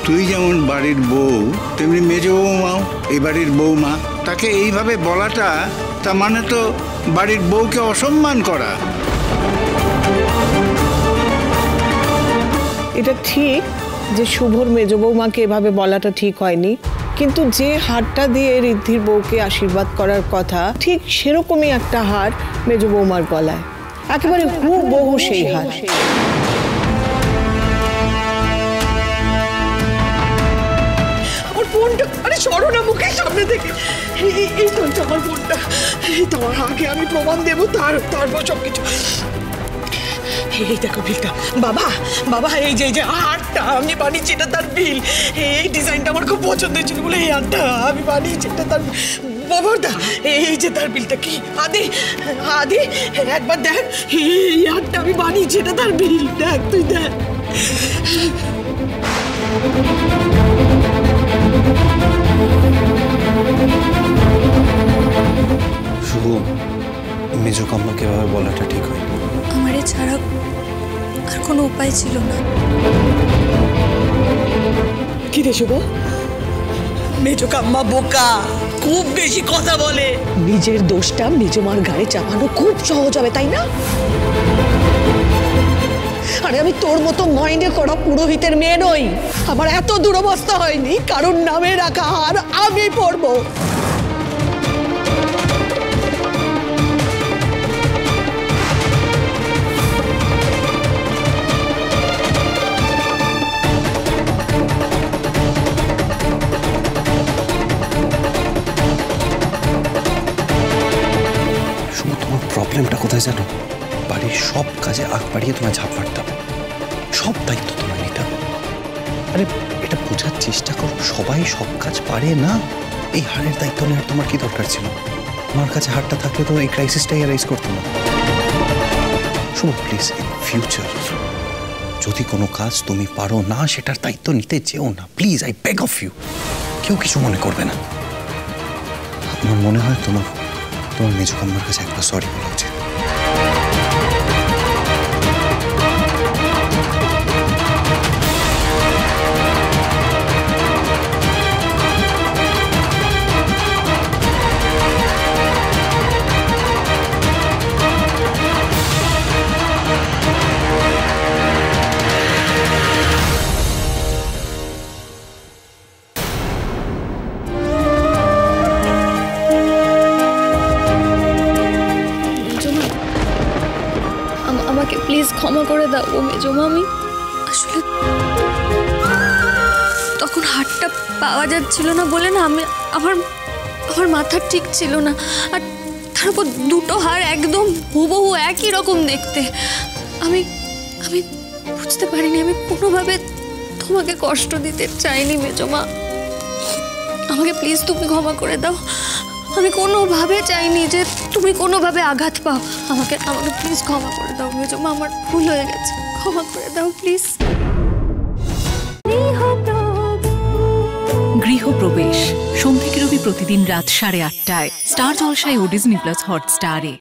তুই যেমন বাড়ির বউ তেমনি মেজ বৌমাও এই বাড়ির বৌমা, তাকে এইভাবে বলাটা তা মানে তো বাড়ির বউকে অসম্মান করা। এটা ঠিক যে শুভর মেজ বৌমাকে এভাবে বলাটা ঠিক হয়নি, কিন্তু যে হারটা দিয়ে ঋদ্ধির বউকে আশীর্বাদ করার কথা ঠিক সেরকমই একটা হার মেজ বৌমার গলায়, একেবারে হুবহু সেই হার। আমার ফোনটা, আরে সরো না মুখের সামনে থেকে। এই তো আমার ফোনটা, এই তোমার আগে আমি প্রমাণ দেবো, তারপর সবকিছু। এই দেখো বিলটা। বাবা বাবা, এই যে হারটা আমি বানিয়েছি, এটা তার বিল। এই ডিজাইনটা আমার খুব পছন্দ হয়েছিল বলে এই হারটা আমি বানিয়েছি, এটা তার। বাবাদা, এই যে তার বিলটা। কি আদি আদি একবার দেখ, এই হারটা আমি বানিয়েছি, এটা তার বিল। দেখ, তুই দেখ। শুভ, মেজো কাম্মাকে এভাবে বলাটা ঠিক হয়নি। আমার ছাড়া আর কোনো উপায় ছিল না। কি রে শুভ? মেজো কাম্মা বোকা, খুব বেশি কথা বলে। নিজের দোষটা মেজমার গায়ে চাপানো খুব সহজ হবে, তাই না? আরে আমি তোর মতো মাইন্ডে করা পুরোহিতের মেয়ে নই। আমার এত দুরবস্থা হয়নি কারণ নামে রাখা হার আমি পরবো। প্রবলেমটা কোথায় জানো? বাড়ির সব কাজে আগ বাড়িয়ে তোমায় ঝাঁপ মারতে হবে, সব দায়িত্ব তোমায় নিতে হবে। আরে এটা বোঝার চেষ্টা করো, সবাই সব কাজ পারে না। এই হারের দায়িত্ব নেওয়ার তোমার কি দরকার ছিল? আমার কাছে হারটা থাকলে তো এই ক্রাইসিসটাই অ্যারাইজ করতো না। শুনো প্লিজ, ইন ফিউচার যদি কোনো কাজ তুমি পারো না, সেটার দায়িত্ব নিতে যেও না please, I beg of you. কেউ কিছু মনে করবে না। আমার মনে হয় তোমার মেজো কাম্মার কাছে একবার সরি বলা উচিত। আমাকে প্লিজ ক্ষমা করে দাও ও মেজমা। আমি আসলে তখন হারটা পাওয়া যাচ্ছিল না বলে না, আমি আমার মাথা ঠিক ছিল না। আর তার উপর দুটো হার একদম হুবহু একই রকম দেখতে। আমি বুঝতে পারিনি, আমি কোনোভাবে তোমাকে কষ্ট দিতে চাইনি মেজমা। আমাকে প্লিজ তুমি ক্ষমা করে দাও। আমি কোনোভাবে চাইনি যে তুমি কোনোভাবে আঘাত পাও। আমাকে প্লিজ ক্ষমা করে দাও মেজমা, আমার ভুল হয়ে গেছে, ক্ষমা করে দাও প্লিজ। গৃহপ্রবেশ সোম থেকে রবি প্রতিদিন রাত 8:30টায় স্টার জলসায় ও ডিজনি প্লাস হটস্টারে।